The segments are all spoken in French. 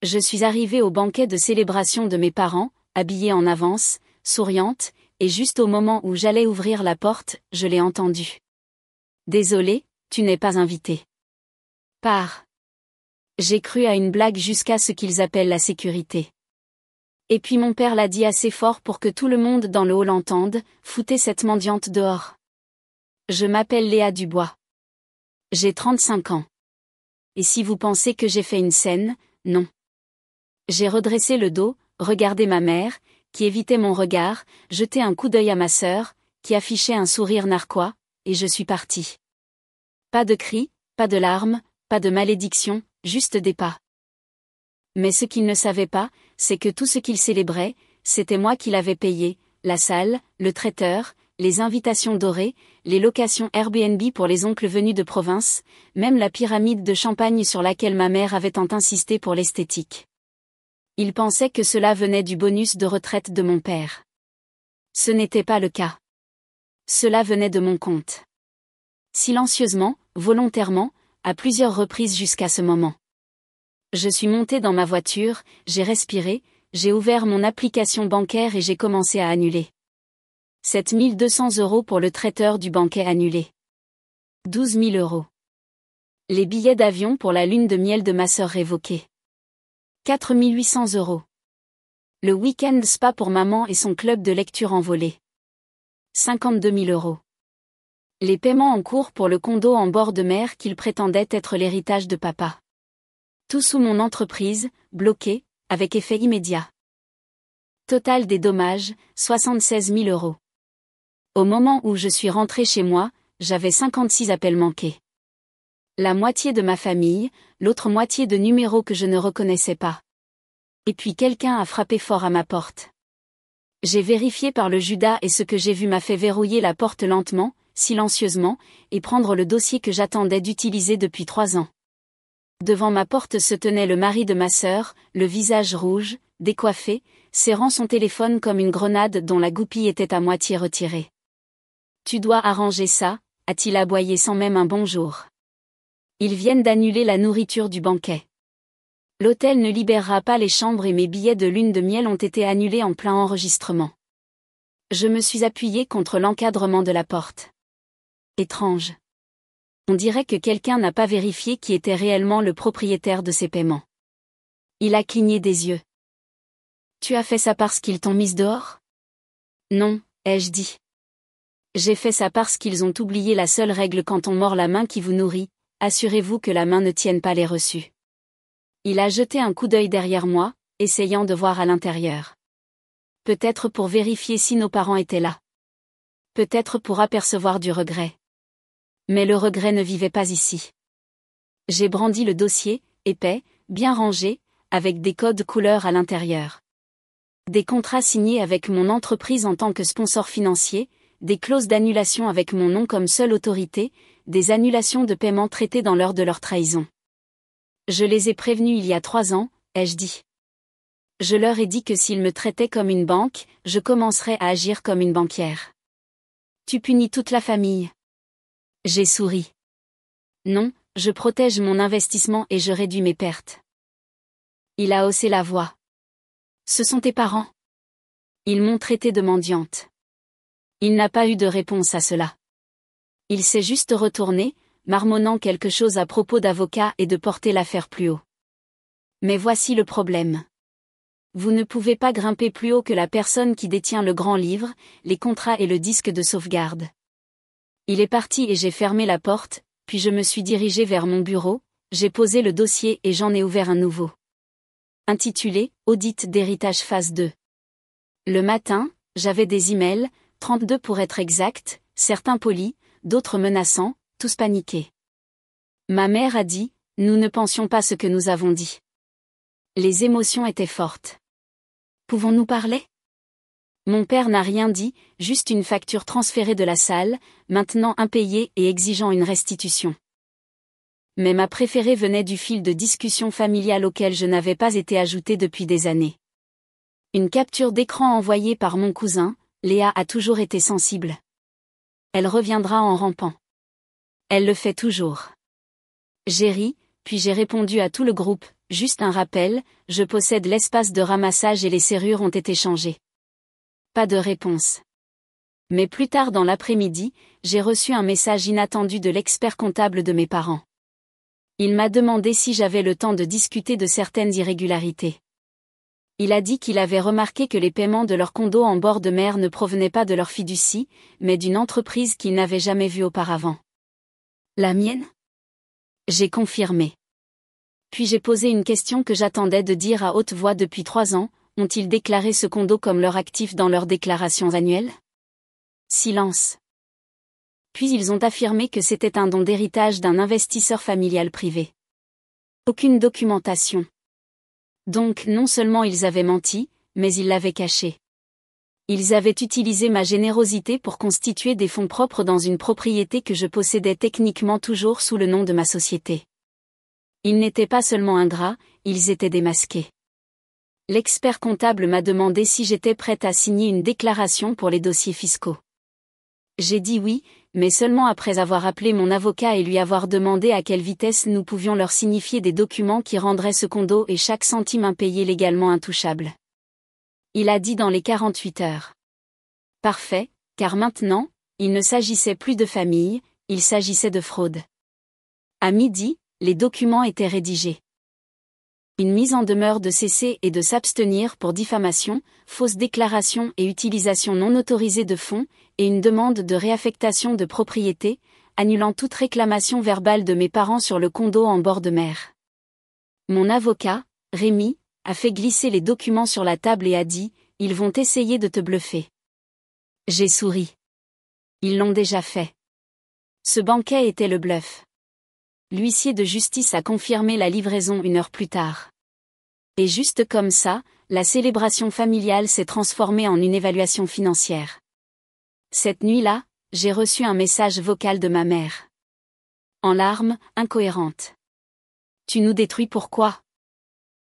Je suis arrivée au banquet de célébration de mes parents, habillée en avance, souriante, et juste au moment où j'allais ouvrir la porte, je l'ai entendu. Désolée, tu n'es pas invitée. Pars. J'ai cru à une blague jusqu'à ce qu'ils appellent la sécurité. Et puis mon père l'a dit assez fort pour que tout le monde dans le hall l'entende, foutez cette mendiante dehors. Je m'appelle Léa Dubois. J'ai 35 ans. Et si vous pensez que j'ai fait une scène, non. J'ai redressé le dos, regardé ma mère, qui évitait mon regard, jeté un coup d'œil à ma sœur, qui affichait un sourire narquois, et je suis partie. Pas de cris, pas de larmes, pas de malédictions, juste des pas. Mais ce qu'ils ne savaient pas, c'est que tout ce qu'ils célébraient, c'était moi qui l'avais payé, la salle, le traiteur, les invitations dorées, les locations Airbnb pour les oncles venus de province, même la pyramide de champagne sur laquelle ma mère avait tant insisté pour l'esthétique. Ils pensaient que cela venait du bonus de retraite de mon père. Ce n'était pas le cas. Cela venait de mon compte. Silencieusement, volontairement, à plusieurs reprises jusqu'à ce moment. Je suis montée dans ma voiture, j'ai respiré, j'ai ouvert mon application bancaire et j'ai commencé à annuler. 7 200 € pour le traiteur du banquet annulé. 12 000 €. Les billets d'avion pour la lune de miel de ma sœur révoqués. 4 800 €. Le week-end spa pour maman et son club de lecture envolé. 52 000 €. Les paiements en cours pour le condo en bord de mer qu'il prétendait être l'héritage de papa. Tout sous mon entreprise, bloqué, avec effet immédiat. Total des dommages, 76 000 €. Au moment où je suis rentrée chez moi, j'avais 56 appels manqués. La moitié de ma famille, l'autre moitié de numéros que je ne reconnaissais pas. Et puis quelqu'un a frappé fort à ma porte. J'ai vérifié par le Judas et ce que j'ai vu m'a fait verrouiller la porte lentement, silencieusement, et prendre le dossier que j'attendais d'utiliser depuis 3 ans. Devant ma porte se tenait le mari de ma sœur, le visage rouge, décoiffé, serrant son téléphone comme une grenade dont la goupille était à moitié retirée. « Tu dois arranger ça », a-t-il aboyé sans même un bonjour. Ils viennent d'annuler la nourriture du banquet. L'hôtel ne libérera pas les chambres et mes billets de lune de miel ont été annulés en plein enregistrement. Je me suis appuyée contre l'encadrement de la porte. Étrange. On dirait que quelqu'un n'a pas vérifié qui était réellement le propriétaire de ces paiements. Il a cligné des yeux. « Tu as fait ça parce qu'ils t'ont mise dehors ?» « Non, ai-je dit. J'ai fait ça parce qu'ils ont oublié la seule règle quand on mord la main qui vous nourrit, assurez-vous que la main ne tienne pas les reçus. » Il a jeté un coup d'œil derrière moi, essayant de voir à l'intérieur. Peut-être pour vérifier si nos parents étaient là. Peut-être pour apercevoir du regret. Mais le regret ne vivait pas ici. J'ai brandi le dossier, épais, bien rangé, avec des codes couleurs à l'intérieur. Des contrats signés avec mon entreprise en tant que sponsor financier, des clauses d'annulation avec mon nom comme seule autorité, des annulations de paiement traitées dans l'heure de leur trahison. Je les ai prévenus il y a 3 ans, ai-je dit. Je leur ai dit que s'ils me traitaient comme une banque, je commencerais à agir comme une banquière. Tu punis toute la famille. J'ai souri. Non, je protège mon investissement et je réduis mes pertes. Il a haussé la voix. Ce sont tes parents. Ils m'ont traité de mendiante. Il n'a pas eu de réponse à cela. Il s'est juste retourné, marmonnant quelque chose à propos d'avocat et de porter l'affaire plus haut. Mais voici le problème. Vous ne pouvez pas grimper plus haut que la personne qui détient le grand livre, les contrats et le disque de sauvegarde. Il est parti et j'ai fermé la porte, puis je me suis dirigée vers mon bureau, j'ai posé le dossier et j'en ai ouvert un nouveau. Intitulé « Audit d'héritage phase 2 ». Le matin, j'avais des emails, 32 pour être exact, certains polis, d'autres menaçants, tous paniqués. Ma mère a dit, nous ne pensions pas ce que nous avons dit. Les émotions étaient fortes. Pouvons-nous parler ? Mon père n'a rien dit, juste une facture transférée de la salle, maintenant impayée et exigeant une restitution. Mais ma préférée venait du fil de discussion familiale auquel je n'avais pas été ajoutée depuis des années. Une capture d'écran envoyée par mon cousin, Léa a toujours été sensible. Elle reviendra en rampant. Elle le fait toujours. J'ai ri, puis j'ai répondu à tout le groupe, Juste un rappel, je possède l'espace de ramassage et les serrures ont été changées. Pas de réponse. Mais plus tard dans l'après-midi, j'ai reçu un message inattendu de l'expert comptable de mes parents. Il m'a demandé si j'avais le temps de discuter de certaines irrégularités. Il a dit qu'il avait remarqué que les paiements de leur condo en bord de mer ne provenaient pas de leur fiducie, mais d'une entreprise qu'il n'avait jamais vue auparavant. La mienne ? J'ai confirmé. Puis j'ai posé une question que j'attendais de dire à haute voix depuis 3 ans, ont-ils déclaré ce condo comme leur actif dans leurs déclarations annuelles ? Silence. Puis ils ont affirmé que c'était un don d'héritage d'un investisseur familial privé. Aucune documentation. Donc non seulement ils avaient menti, mais ils l'avaient caché. Ils avaient utilisé ma générosité pour constituer des fonds propres dans une propriété que je possédais techniquement toujours sous le nom de ma société. Ils n'étaient pas seulement ingrats, ils étaient démasqués. L'expert comptable m'a demandé si j'étais prête à signer une déclaration pour les dossiers fiscaux. J'ai dit oui, mais seulement après avoir appelé mon avocat et lui avoir demandé à quelle vitesse nous pouvions leur signifier des documents qui rendraient ce condo et chaque centime impayé légalement intouchable. Il a dit dans les 48 heures. Parfait, car maintenant, il ne s'agissait plus de famille, il s'agissait de fraude. À midi, les documents étaient rédigés. Une mise en demeure de cesser et de s'abstenir pour diffamation, fausse déclaration et utilisation non autorisée de fonds, et une demande de réaffectation de propriété, annulant toute réclamation verbale de mes parents sur le condo en bord de mer. Mon avocat, Rémi, a fait glisser les documents sur la table et a dit « Ils vont essayer de te bluffer ». J'ai souri. Ils l'ont déjà fait. Ce banquet était le bluff. L'huissier de justice a confirmé la livraison 1 heure plus tard. Et juste comme ça, la célébration familiale s'est transformée en une évaluation financière. Cette nuit-là, j'ai reçu un message vocal de ma mère. En larmes, incohérente. Tu nous détruis pourquoi ?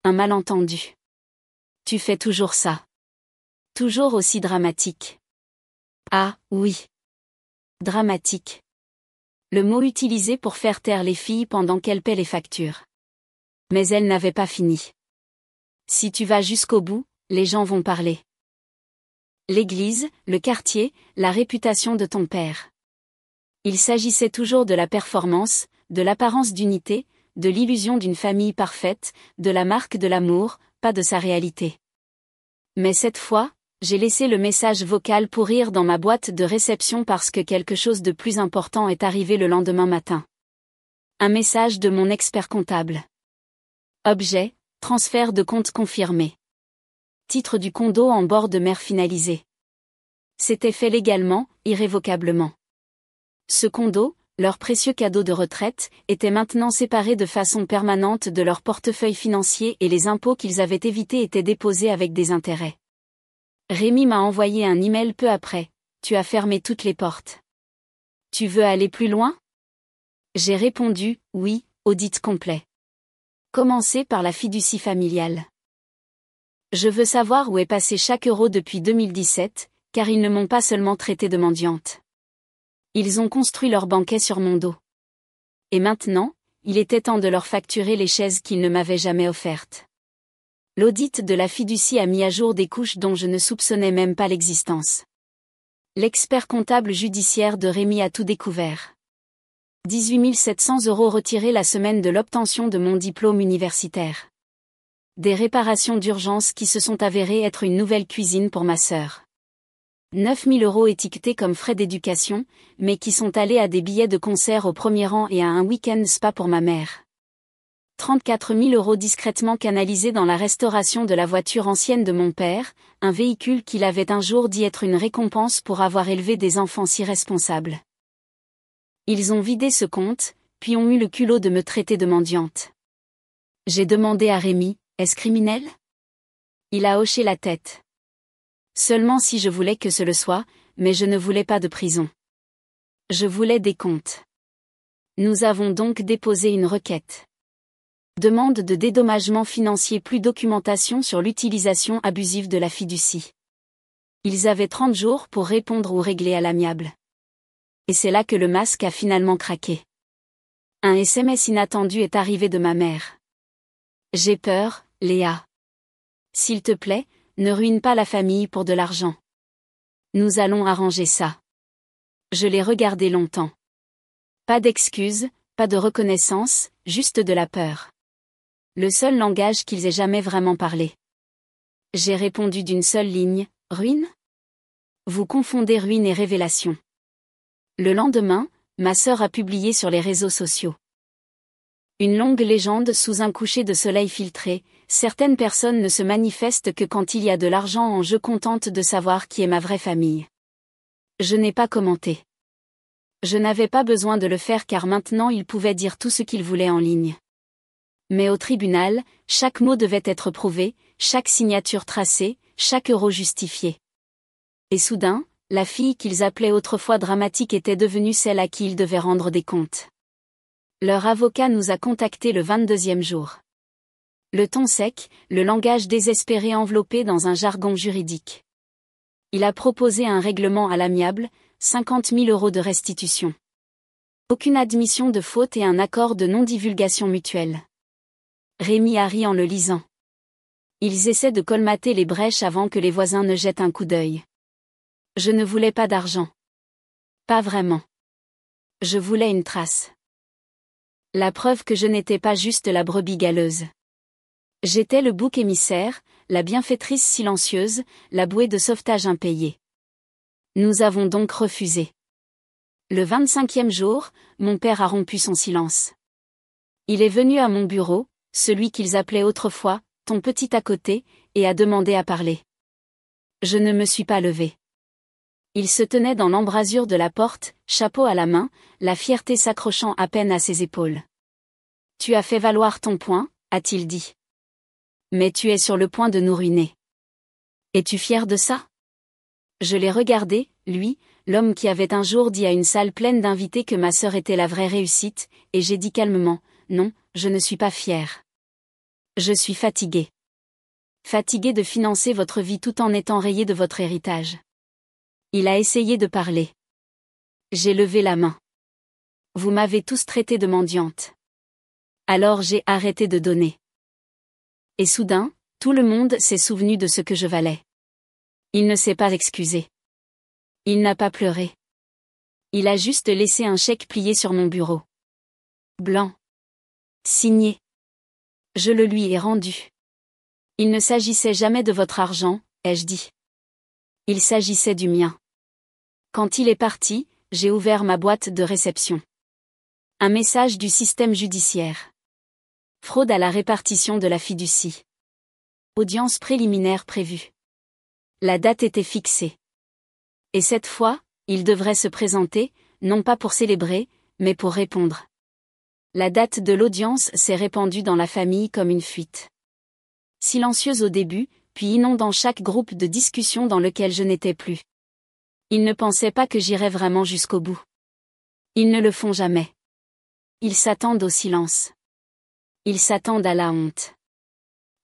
Un malentendu. Tu fais toujours ça. Toujours aussi dramatique. Ah, oui. Dramatique. Le mot utilisé pour faire taire les filles pendant qu'elles paient les factures. Mais elle n'avait pas fini. Si tu vas jusqu'au bout, les gens vont parler. L'église, le quartier, la réputation de ton père. Il s'agissait toujours de la performance, de l'apparence d'unité, de l'illusion d'une famille parfaite, de la marque de l'amour, pas de sa réalité. Mais cette fois, j'ai laissé le message vocal pourrir dans ma boîte de réception parce que quelque chose de plus important est arrivé le lendemain matin. Un message de mon expert comptable. Objet, transfert de compte confirmé. Titre du condo en bord de mer finalisé. C'était fait légalement, irrévocablement. Ce condo, leur précieux cadeau de retraite, était maintenant séparé de façon permanente de leur portefeuille financier et les impôts qu'ils avaient évités étaient déposés avec des intérêts. Rémi m'a envoyé un email peu après. Tu as fermé toutes les portes. Tu veux aller plus loin ? J'ai répondu, oui, audit complet. Commencez par la fiducie familiale. Je veux savoir où est passé chaque euro depuis 2017, car ils ne m'ont pas seulement traité de mendiante. Ils ont construit leur banquet sur mon dos. Et maintenant, il était temps de leur facturer les chaises qu'ils ne m'avaient jamais offertes. L'audit de la fiducie a mis à jour des couches dont je ne soupçonnais même pas l'existence. L'expert comptable judiciaire de Rémi a tout découvert. 18 700 € retirés la semaine de l'obtention de mon diplôme universitaire. Des réparations d'urgence qui se sont avérées être une nouvelle cuisine pour ma sœur. 9 000 € étiquetés comme frais d'éducation, mais qui sont allés à des billets de concert au premier rang et à un week-end spa pour ma mère. 34 000 € discrètement canalisés dans la restauration de la voiture ancienne de mon père, un véhicule qu'il avait un jour dit être une récompense pour avoir élevé des enfants si responsables. Ils ont vidé ce compte, puis ont eu le culot de me traiter de mendiante. J'ai demandé à Rémi, est-ce criminel ? Il a hoché la tête. Seulement si je voulais que ce le soit, mais je ne voulais pas de prison. Je voulais des comptes. Nous avons donc déposé une requête. Demande de dédommagement financier plus documentation sur l'utilisation abusive de la fiducie. Ils avaient 30 jours pour répondre ou régler à l'amiable. Et c'est là que le masque a finalement craqué. Un SMS inattendu est arrivé de ma mère. J'ai peur, Léa. S'il te plaît, ne ruine pas la famille pour de l'argent. Nous allons arranger ça. Je l'ai regardé longtemps. Pas d'excuses, pas de reconnaissance, juste de la peur. Le seul langage qu'ils aient jamais vraiment parlé. J'ai répondu d'une seule ligne, ruine? Vous confondez ruine et révélation. Le lendemain, ma sœur a publié sur les réseaux sociaux. Une longue légende sous un coucher de soleil filtré, certaines personnes ne se manifestent que quand il y a de l'argent en jeu, contente de savoir qui est ma vraie famille. Je n'ai pas commenté. Je n'avais pas besoin de le faire car maintenant il pouvait dire tout ce qu'il voulait en ligne. Mais au tribunal, chaque mot devait être prouvé, chaque signature tracée, chaque euro justifié. Et soudain, la fille qu'ils appelaient autrefois dramatique était devenue celle à qui ils devaient rendre des comptes. Leur avocat nous a contactés le 22e jour. Le ton sec, le langage désespéré enveloppé dans un jargon juridique. Il a proposé un règlement à l'amiable, 50 000 euros de restitution. Aucune admission de faute et un accord de non-divulgation mutuelle. Rémi a ri en le lisant. Ils essaient de colmater les brèches avant que les voisins ne jettent un coup d'œil. Je ne voulais pas d'argent. Pas vraiment. Je voulais une trace. La preuve que je n'étais pas juste la brebis galeuse. J'étais le bouc émissaire, la bienfaitrice silencieuse, la bouée de sauvetage impayée. Nous avons donc refusé. Le 25e jour, mon père a rompu son silence. Il est venu à mon bureau, celui qu'ils appelaient autrefois, ton petit à côté, et a demandé à parler. Je ne me suis pas levée. Il se tenait dans l'embrasure de la porte, chapeau à la main, la fierté s'accrochant à peine à ses épaules. Tu as fait valoir ton point, a-t-il dit. Mais tu es sur le point de nous ruiner. Es-tu fier de ça? Je l'ai regardé, lui, l'homme qui avait un jour dit à une salle pleine d'invités que ma sœur était la vraie réussite, et j'ai dit calmement, non, je ne suis pas fier. Je suis fatigué. Fatigué de financer votre vie tout en étant rayé de votre héritage. Il a essayé de parler. J'ai levé la main. Vous m'avez tous traité de mendiante. Alors j'ai arrêté de donner. Et soudain, tout le monde s'est souvenu de ce que je valais. Il ne s'est pas excusé. Il n'a pas pleuré. Il a juste laissé un chèque plié sur mon bureau. Blanc. Signé. Je le lui ai rendu. Il ne s'agissait jamais de votre argent, ai-je dit. Il s'agissait du mien. Quand il est parti, j'ai ouvert ma boîte de réception. Un message du système judiciaire. Fraude à la répartition de la fiducie. Audience préliminaire prévue. La date était fixée. Et cette fois, il devrait se présenter, non pas pour célébrer, mais pour répondre. La date de l'audience s'est répandue dans la famille comme une fuite. Silencieuse au début, puis inondant chaque groupe de discussion dans lequel je n'étais plus. Ils ne pensaient pas que j'irais vraiment jusqu'au bout. Ils ne le font jamais. Ils s'attendent au silence. Ils s'attendent à la honte.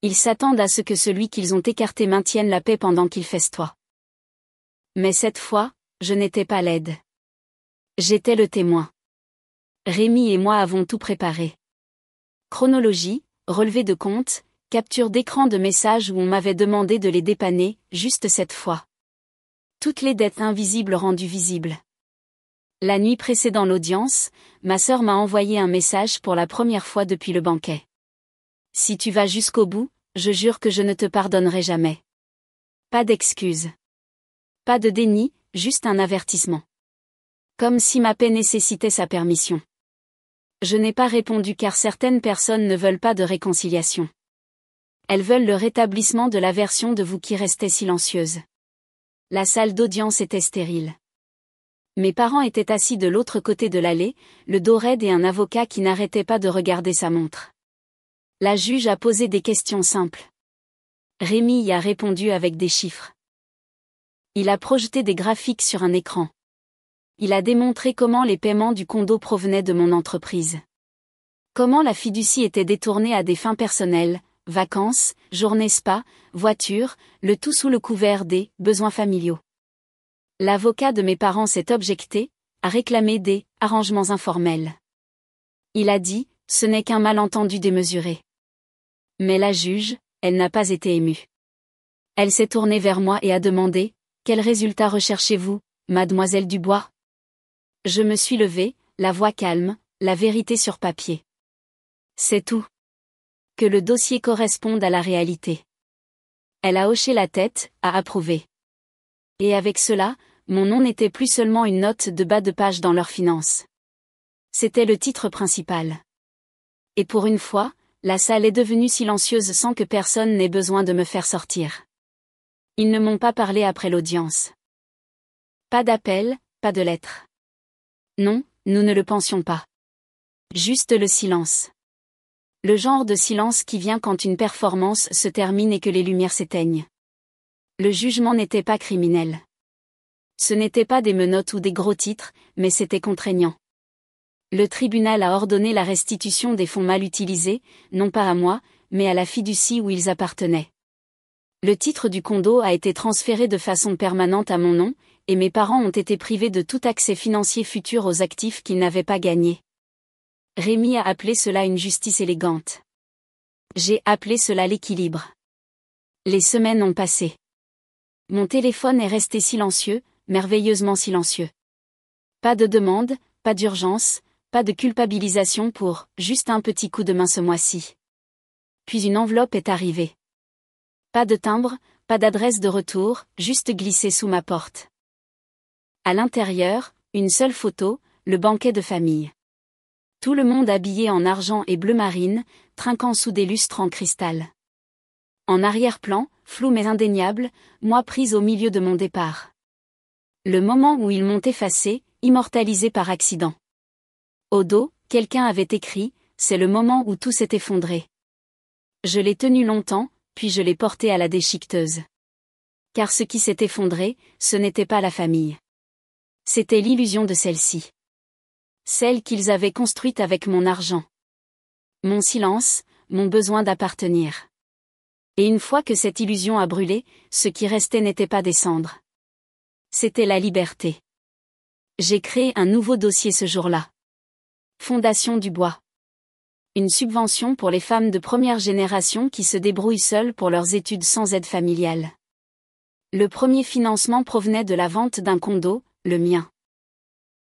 Ils s'attendent à ce que celui qu'ils ont écarté maintienne la paix pendant qu'ils festoient. Mais cette fois, je n'étais pas laide. J'étais le témoin. Rémi et moi avons tout préparé. Chronologie, relevé de compte, capture d'écran de messages où on m'avait demandé de les dépanner, juste cette fois. Toutes les dettes invisibles rendues visibles. La nuit précédant l'audience, ma sœur m'a envoyé un message pour la première fois depuis le banquet. Si tu vas jusqu'au bout, je jure que je ne te pardonnerai jamais. Pas d'excuses. Pas de déni, juste un avertissement. Comme si ma paix nécessitait sa permission. Je n'ai pas répondu car certaines personnes ne veulent pas de réconciliation. Elles veulent le rétablissement de la version de vous qui restait silencieuse. La salle d'audience était stérile. Mes parents étaient assis de l'autre côté de l'allée, le dos raide et un avocat qui n'arrêtait pas de regarder sa montre. La juge a posé des questions simples. Rémi y a répondu avec des chiffres. Il a projeté des graphiques sur un écran. Il a démontré comment les paiements du condo provenaient de mon entreprise. Comment la fiducie était détournée à des fins personnelles, vacances, journées spa, voitures, le tout sous le couvert des « besoins familiaux ». L'avocat de mes parents s'est objecté, a réclamé des « arrangements informels ». Il a dit « ce n'est qu'un malentendu démesuré ». Mais la juge, elle n'a pas été émue. Elle s'est tournée vers moi et a demandé, « Quel résultat recherchez-vous, mademoiselle Dubois ?» Je me suis levée, la voix calme, la vérité sur papier. C'est tout. Que le dossier corresponde à la réalité. Elle a hoché la tête, a approuvé. Et avec cela, mon nom n'était plus seulement une note de bas de page dans leurs finances. C'était le titre principal. Et pour une fois, la salle est devenue silencieuse sans que personne n'ait besoin de me faire sortir. Ils ne m'ont pas parlé après l'audience. Pas d'appel, pas de lettre. Non, nous ne le pensions pas. Juste le silence. Le genre de silence qui vient quand une performance se termine et que les lumières s'éteignent. Le jugement n'était pas criminel. Ce n'était pas des menottes ou des gros titres, mais c'était contraignant. Le tribunal a ordonné la restitution des fonds mal utilisés, non pas à moi, mais à la fiducie où ils appartenaient. Le titre du condo a été transféré de façon permanente à mon nom, et mes parents ont été privés de tout accès financier futur aux actifs qu'ils n'avaient pas gagnés. Rémi a appelé cela une justice élégante. J'ai appelé cela l'équilibre. Les semaines ont passé. Mon téléphone est resté silencieux, merveilleusement silencieux. Pas de demande, pas d'urgence, pas de culpabilisation pour « juste un petit coup de main ce mois-ci ». Puis une enveloppe est arrivée. Pas de timbre, pas d'adresse de retour, juste glissée sous ma porte. À l'intérieur, une seule photo, le banquet de famille. Tout le monde habillé en argent et bleu marine, trinquant sous des lustres en cristal. En arrière-plan, flou mais indéniable, moi prise au milieu de mon départ. Le moment où ils m'ont effacé, immortalisé par accident. Au dos, quelqu'un avait écrit, c'est le moment où tout s'est effondré. Je l'ai tenu longtemps, puis je l'ai porté à la déchiqueteuse. Car ce qui s'est effondré, ce n'était pas la famille. C'était l'illusion de celle-ci. Celle qu'ils avaient construite avec mon argent. Mon silence, mon besoin d'appartenir. Et une fois que cette illusion a brûlé, ce qui restait n'était pas des cendres. C'était la liberté. J'ai créé un nouveau dossier ce jour-là. Fondation Dubois. Une subvention pour les femmes de première génération qui se débrouillent seules pour leurs études sans aide familiale. Le premier financement provenait de la vente d'un condo, le mien.